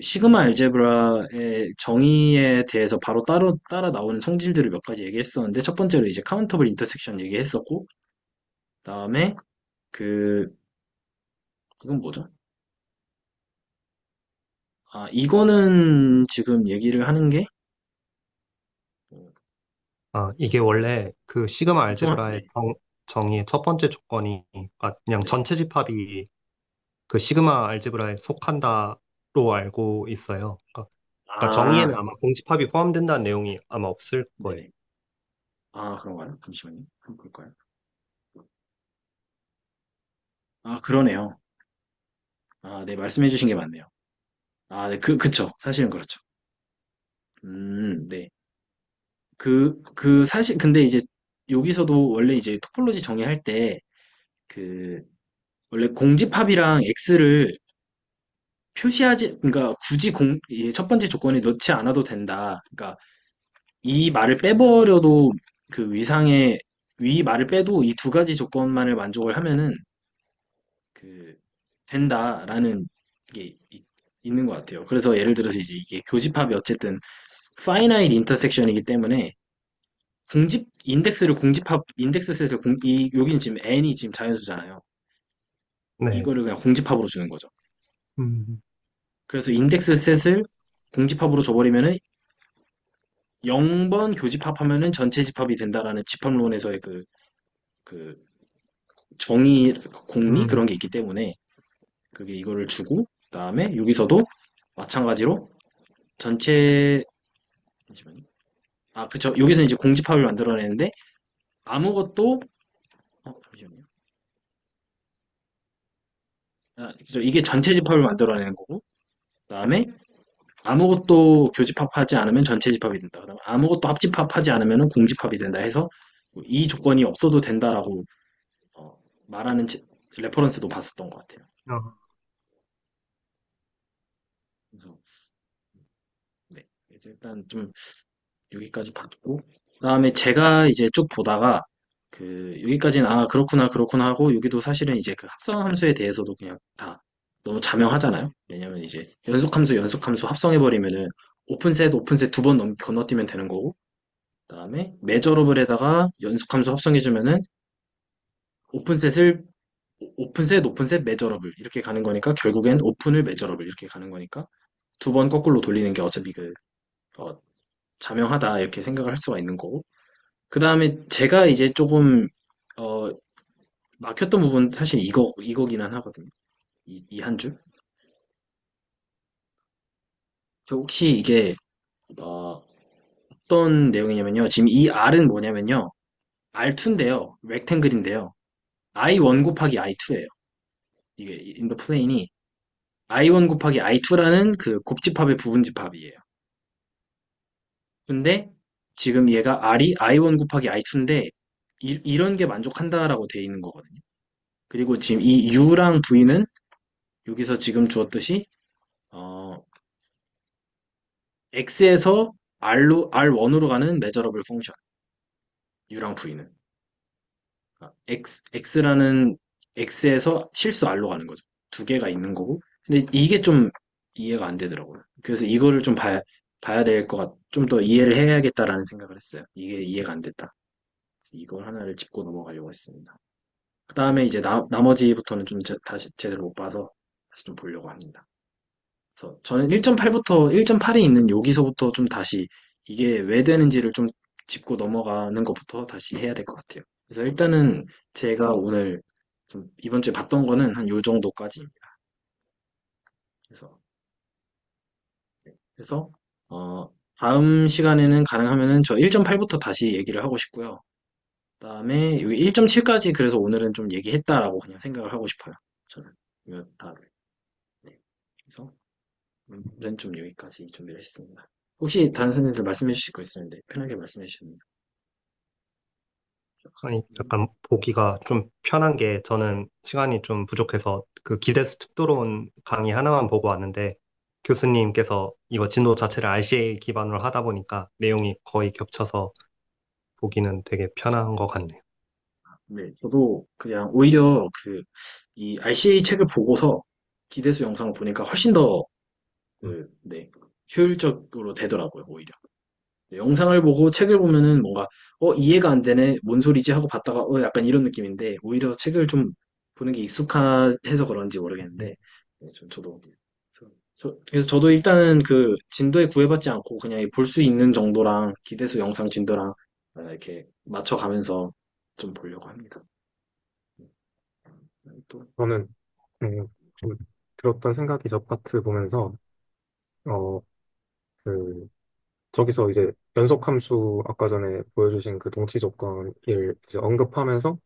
시그마 알제브라의 정의에 대해서 바로 따라 나오는 성질들을 몇 가지 얘기했었는데, 첫 번째로 이제 카운터블 인터섹션 얘기했었고, 다음에 그, 이건 뭐죠? 이거는 지금 얘기를 하는 게, 어, 이게 원래 그 시그마 알제브라의 네, 정의의 첫 번째 조건이, 그냥 네. 전체 집합이 그 시그마 알제브라에 속한다로 알고 있어요. 그러니까 정의에는 아, 아마 공집합이 포함된다는 내용이 아마 없을 거예요. 네네. 그런가요? 잠시만요. 한번 볼까요? 그러네요. 네, 말씀해 주신 게 맞네요. 네, 그쵸. 사실은 그렇죠. 네. 사실, 근데 이제 여기서도 원래 이제 토폴로지 정의할 때, 그, 원래 공집합이랑 X를 그러니까 굳이 첫 번째 조건에 넣지 않아도 된다. 그러니까 이 말을 빼버려도 그 위상의 위 말을 빼도 이 두 가지 조건만을 만족을 하면은 그 된다라는 게 있는 것 같아요. 그래서 예를 들어서 이제 이게 교집합이 어쨌든 finite intersection이기 때문에 공집 인덱스를 공집합 인덱스 셋을 이 여기는 지금 n이 지금 자연수잖아요. 네. 이거를 그냥 공집합으로 주는 거죠. 음, 그래서 인덱스 셋을 공집합으로 줘버리면은 0번 교집합하면은 전체 집합이 된다라는 집합론에서의 그 정의 공리 그런 음, 게 있기 때문에 그게 이거를 주고 그다음에 여기서도 마찬가지로 전체 잠시만요. 아 그쵸 여기서 이제 공집합을 만들어내는데 아무것도 잠시만요. 아 그죠 이게 전체 집합을 만들어내는 거고 그다음에 아무것도 교집합하지 않으면 전체 집합이 된다. 그다음에 아무것도 합집합하지 않으면 공집합이 된다 해서 이 조건이 없어도 된다라고 어, 말하는 레퍼런스도 봤었던 것 같아요. 어, 그래서 네. 그래서 일단 좀 여기까지 봤고 그다음에 제가 이제 쭉 보다가 여기까지는 아 그렇구나 그렇구나 하고 여기도 사실은 이제 그 합성 함수에 대해서도 그냥 다 너무 자명하잖아요. 왜냐면 이제 연속함수 합성해 버리면은 오픈셋 두 번 건너뛰면 되는 거고 그다음에 메저러블에다가 연속함수 합성해 주면은 오픈셋을 오픈셋 메저러블 이렇게 가는 거니까 결국엔 오픈을 메저러블 이렇게 가는 거니까 두 번 거꾸로 돌리는 게 어차피 어, 자명하다 이렇게 생각을 할 수가 있는 거고 그 다음에 제가 이제 조금 어, 막혔던 부분 사실 이거기는 하거든요. 이 한 줄. 저 혹시 이게 어떤 내용이냐면요. 지금 이 R은 뭐냐면요. R2인데요. 렉탱글인데요. I1 곱하기 I2예요. 이게 인더 플레인이 I1 곱하기 I2라는 그 곱집합의 부분집합이에요. 근데 지금 얘가 R이 I1 곱하기 I2인데 이런 게 만족한다라고 돼 있는 거거든요. 그리고 지금 이 U랑 V는 여기서 지금 주었듯이 어, X에서 R1으로 가는 메저러블 펑션 U랑 V는 X라는 X에서 실수 R로 가는 거죠. 두 개가 있는 거고 근데 이게 좀 이해가 안 되더라고요. 그래서 이거를 좀 봐야 될 것 좀 더 이해를 해야겠다라는 생각을 했어요. 이게 이해가 안 됐다. 그래서 이걸 하나를 짚고 넘어가려고 했습니다. 그 다음에 이제 나머지부터는 좀 다시 제대로 못 봐서 다시 좀 보려고 합니다. 그래서 저는 1.8에 있는 여기서부터 좀 다시 이게 왜 되는지를 좀 짚고 넘어가는 것부터 다시 해야 될 것 같아요. 그래서 일단은 제가 오늘 좀 이번 주에 봤던 거는 한 요 정도까지입니다. 그래서, 그래서, 어, 다음 시간에는 가능하면은 저 1.8부터 다시 얘기를 하고 싶고요. 그다음에 여기 1.7까지 그래서 오늘은 좀 얘기했다라고 그냥 생각을 하고 싶어요. 저는 이거 다 네. 그래서 오늘은 좀 여기까지 준비를 했습니다. 혹시 다른 선생님들 말씀해 주실 거 있으면 네, 편하게 말씀해 주시면 아니, 약간 보기가 좀 편한 게 저는 시간이 좀 부족해서 그 기대수 특도론 강의 하나만 보고 왔는데 교수님께서 이거 진도 자체를 RCA 기반으로 하다 보니까 내용이 거의 겹쳐서 보기는 되게 편한 것 같네요. 네, 저도 그냥 오히려 이 RCA 책을 보고서 기대수 영상을 보니까 훨씬 더 네, 효율적으로 되더라고요, 오히려. 네, 영상을 보고 책을 보면은 뭔가, 이해가 안 되네, 뭔 소리지 하고 봤다가, 약간 이런 느낌인데, 오히려 책을 좀 보는 게 익숙해서 그런지 모르겠는데, 네, 저도, 그래서 저도 일단은 진도에 구애받지 않고 그냥 볼 수 있는 정도랑 기대수 영상 진도랑 이렇게 맞춰가면서 좀 보려고 합니다. 또, 저는 좀 들었던 생각이 저 파트 보면서 어, 그 저기서 이제 연속함수 아까 전에 보여주신 그 동치 조건을 이제 언급하면서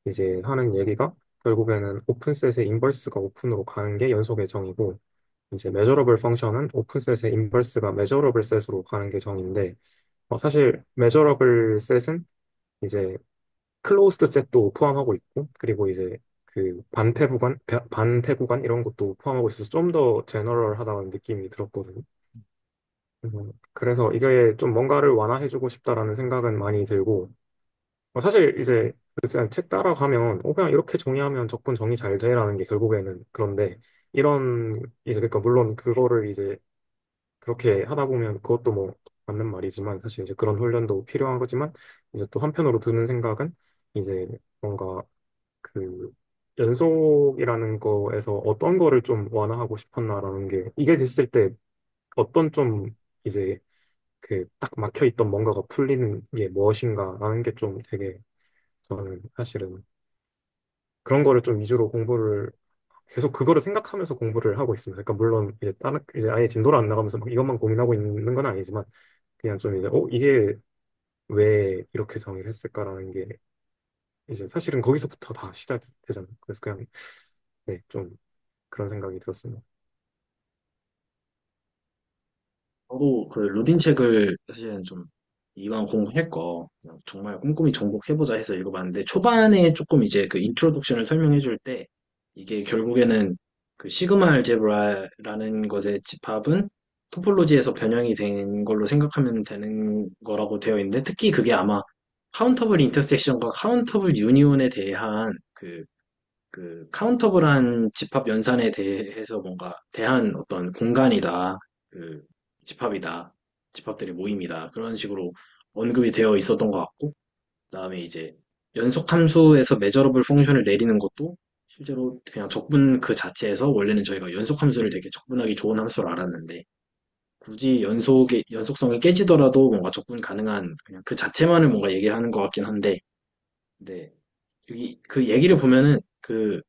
이제 하는 얘기가 결국에는 오픈셋의 인버스가 오픈으로 가는 게 연속의 정이고 이제 메저러블 펑션은 오픈셋의 인버스가 메저러블 셋으로 가는 게 정인데 사실 메저러블 셋은 이제 클로스드 셋도 포함하고 있고 그리고 이제 그 반패 구간 이런 것도 포함하고 있어서 좀 더 제너럴하다는 느낌이 들었거든요. 그래서 이게 좀 뭔가를 완화해주고 싶다라는 생각은 많이 들고 사실 이제 그냥 책 따라가면 그냥 이렇게 정의하면 적분 정의 잘 돼라는 게 결국에는 그런데 이런 이제 그러니까 물론 그거를 이제 그렇게 하다 보면 그것도 뭐 맞는 말이지만 사실 이제 그런 훈련도 필요한 거지만 이제 또 한편으로 드는 생각은 이제 뭔가 그 연속이라는 거에서 어떤 거를 좀 완화하고 싶었나라는 게 이게 됐을 때 어떤 좀 이제 그 딱 막혀 있던 뭔가가 풀리는 게 무엇인가라는 게 좀 되게 저는 사실은 그런 거를 좀 위주로 공부를 계속 그거를 생각하면서 공부를 하고 있습니다. 그러니까 물론 이제 다른 이제 아예 진도를 안 나가면서 막 이것만 고민하고 있는 건 아니지만 그냥 좀 이제 이게 왜 이렇게 정의를 했을까라는 게 이제 사실은 거기서부터 다 시작이 되잖아요. 그래서 그냥 네, 좀 그런 생각이 들었습니다. 저도 그 루딘 책을 사실은 좀 이왕 공부할 거 그냥 정말 꼼꼼히 정복해보자 해서 읽어봤는데 초반에 조금 이제 그 인트로덕션을 설명해 줄 때 이게 결국에는 그 시그마 알제브라라는 것의 집합은 토폴로지에서 변형이 된 걸로 생각하면 되는 거라고 되어 있는데 특히 그게 아마 카운터블 인터섹션과 카운터블 유니온에 대한 그 카운터블한 집합 연산에 대해서 뭔가 대한 어떤 공간이다. 그 집합이다. 집합들의 모임이다. 그런 식으로 언급이 되어 있었던 것 같고, 그다음에 이제 연속 함수에서 매저러블 펑션을 내리는 것도 실제로 그냥 적분 그 자체에서 원래는 저희가 연속 함수를 되게 적분하기 좋은 함수를 알았는데 굳이 연속성이 깨지더라도 뭔가 적분 가능한 그냥 그 자체만을 뭔가 얘기를 하는 것 같긴 한데, 근데 여기 그 얘기를 보면은 그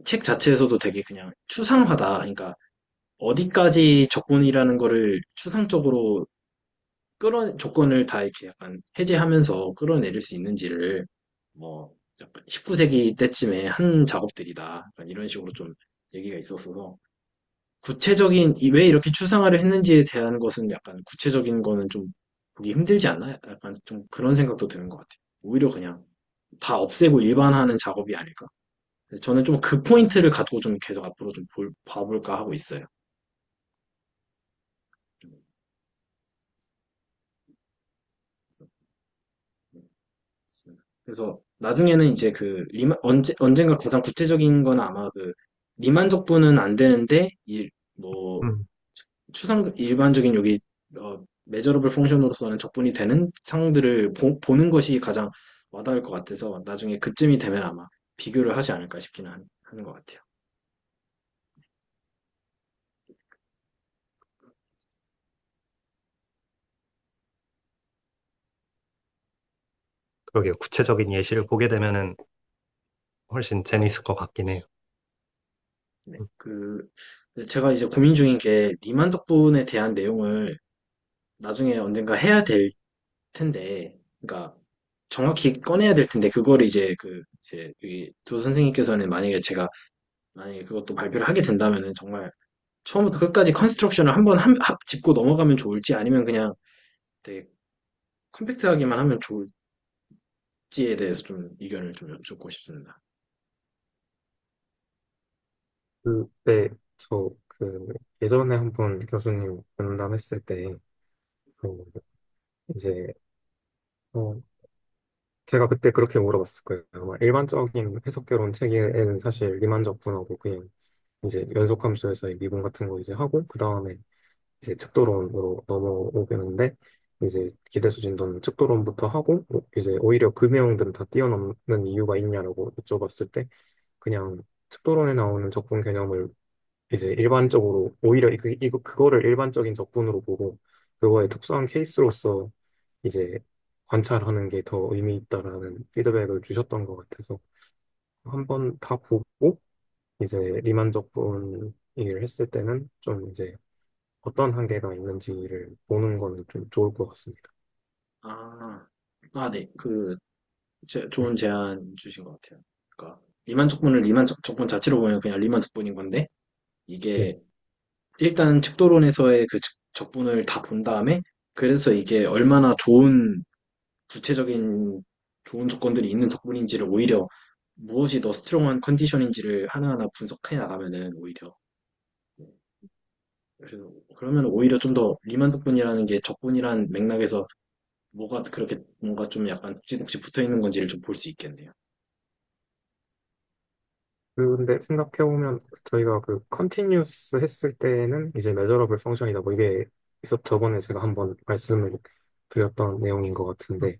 책 자체에서도 되게 그냥 추상화다. 그러니까 어디까지 적분이라는 거를 추상적으로 조건을 다 이렇게 약간 해제하면서 끌어내릴 수 있는지를 뭐 약간 19세기 때쯤에 한 작업들이다. 약간 이런 식으로 좀 얘기가 있었어서 구체적인 왜 이렇게 추상화를 했는지에 대한 것은 약간 구체적인 거는 좀 보기 힘들지 않나? 약간 좀 그런 생각도 드는 것 같아요. 오히려 그냥 다 없애고 일반화하는 작업이 아닐까? 저는 좀 그 포인트를 갖고 좀 계속 앞으로 좀 봐볼까 하고 있어요. 그래서 나중에는 이제 그 언젠가 가장 구체적인 건 아마 그 리만 적분은 안 되는데 뭐 음, 일반적인 여기 메저러블 펑션으로서는 적분이 되는 상들을 보는 것이 가장 와닿을 것 같아서 나중에 그쯤이 되면 아마 비교를 하지 않을까 싶기는 하는 것 같아요. 그러게요. 구체적인 예시를 보게 되면은 훨씬 재밌을 것 같긴 해요. 네, 음, 제가 이제 고민 중인 게 리만 적분에 대한 내용을 나중에 언젠가 해야 될 텐데, 그러니까 정확히 꺼내야 될 텐데, 그거를 이제 이제 여기 두 선생님께서는 만약에 그것도 발표를 하게 된다면은 정말 처음부터 끝까지 컨스트럭션을 한번 짚고 넘어가면 좋을지 아니면 그냥 되게 컴팩트하게만 하면 좋을지에 대해서 좀 의견을 좀 여쭙고 싶습니다. 그때 저 그 예전에 한 번 교수님 면담했을 때 그 이제 어 제가 그때 그렇게 물어봤을 거예요. 아마 일반적인 해석개론 체계에는 사실 리만적 분하고 그냥 이제 연속함수에서의 미분 같은 거 이제 하고 그 다음에 이제 측도론으로 넘어오겠는데 이제 기대수 진도는 측도론부터 하고 이제 오히려 그 내용들은 다 뛰어넘는 이유가 있냐라고 여쭤봤을 때 그냥 측도론에 나오는 적분 개념을 이제 일반적으로 오히려 그거를 일반적인 적분으로 보고 그거의 특수한 케이스로서 이제 관찰하는 게 더 의미 있다라는 피드백을 주셨던 것 같아서 한번 다 보고 이제 리만 적분 을 했을 때는 좀 이제 어떤 한계가 있는지를 보는 거는 좀 좋을 것 같습니다. 아, 네. 네, 좋은 제안 주신 것 같아요. 그러니까 리만 적분을 적분 자체로 보면 그냥 리만 적분인 건데 네, 이게 일단 측도론에서의 그 적분을 다 본 다음에 그래서 이게 얼마나 구체적인 좋은 조건들이 있는 적분인지를 오히려 무엇이 더 스트롱한 컨디션인지를 하나하나 분석해 나가면은 오히려 네, 그래서 그러면 오히려 좀 더 리만 적분이라는 게 적분이란 맥락에서 뭐가 그렇게 뭔가 좀 약간 혹시 붙어 있는 건지를 좀 볼 수 있겠네요. 근데 생각해보면 저희가 그 컨티뉴스 했을 때는 이제 measurable 펑션이다. 뭐 이게 저번에 제가 한번 말씀을 드렸던 내용인 것 같은데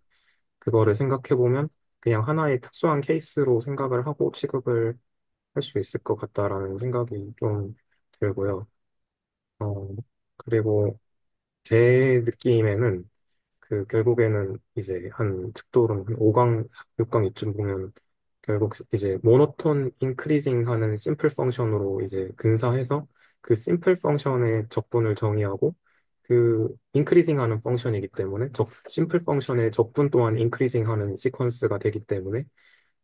그거를 생각해보면 그냥 하나의 특수한 케이스로 생각을 하고 취급을 할 수 있을 것 같다라는 생각이 좀 들고요. 어, 그리고 제 느낌에는 그 결국에는 이제 한 측도론 한 5강, 6강 이쯤 보면 결국 이제 모노톤 인크리징 하는 심플 펑션으로 이제 근사해서 그 심플 펑션의 적분을 정의하고 그 인크리징 하는 펑션이기 때문에 심플 펑션의 적분 또한 인크리징 하는 시퀀스가 되기 때문에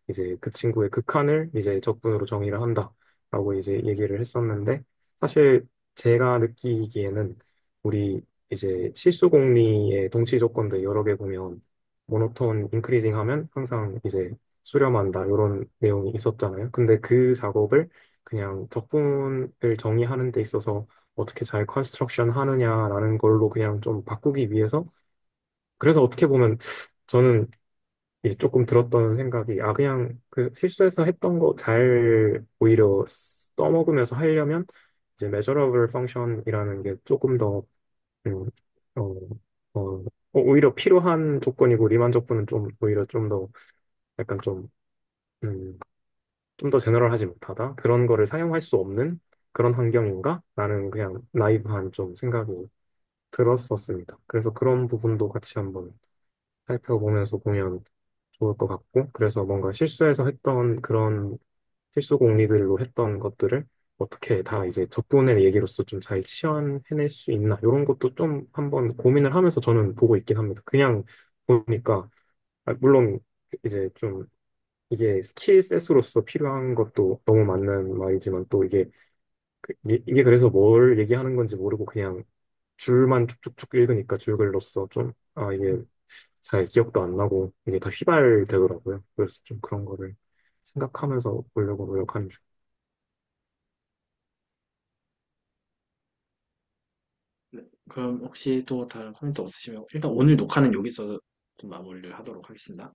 이제 그 친구의 극한을 이제 적분으로 정의를 한다라고 이제 얘기를 했었는데 사실 제가 느끼기에는 우리 이제 실수 공리의 동치 조건들 여러 개 보면 모노톤 인크리징 하면 항상 이제 수렴한다 이런 내용이 있었잖아요. 근데 그 작업을 그냥 적분을 정의하는 데 있어서 어떻게 잘 컨스트럭션 하느냐라는 걸로 그냥 좀 바꾸기 위해서 그래서 어떻게 보면 저는 이제 조금 들었던 생각이, 아, 그냥 그 실수해서 했던 거 잘 오히려 써먹으면서 하려면 이제 measurable function이라는 게 조금 더, 음, 어, 오히려 필요한 조건이고, 리만 적분은 좀, 오히려 좀 더, 약간 좀, 음, 좀 더 제너럴하지 못하다? 그런 거를 사용할 수 없는 그런 환경인가? 라는 그냥 나이브한 좀 생각이 들었었습니다. 그래서 그런 부분도 같이 한번 살펴보면서 보면 좋을 것 같고, 그래서 뭔가 실수해서 했던 그런 실수 공리들로 했던 것들을 어떻게 다 이제 적분의 얘기로서 좀 잘 치환해낼 수 있나, 이런 것도 좀 한번 고민을 하면서 저는 보고 있긴 합니다. 그냥 보니까, 물론 이제 좀 이게 스킬셋으로서 필요한 것도 너무 맞는 말이지만 또 이게, 이게 그래서 뭘 얘기하는 건지 모르고 그냥 줄만 쭉쭉쭉 읽으니까 줄글로써 좀, 아, 이게 잘 기억도 안 나고 이게 다 휘발되더라고요. 그래서 좀 그런 거를 생각하면서 보려고 노력하는 중. 네, 그럼 혹시 또 다른 코멘트 없으시면 일단 오늘 녹화는 여기서 좀 마무리를 하도록 하겠습니다.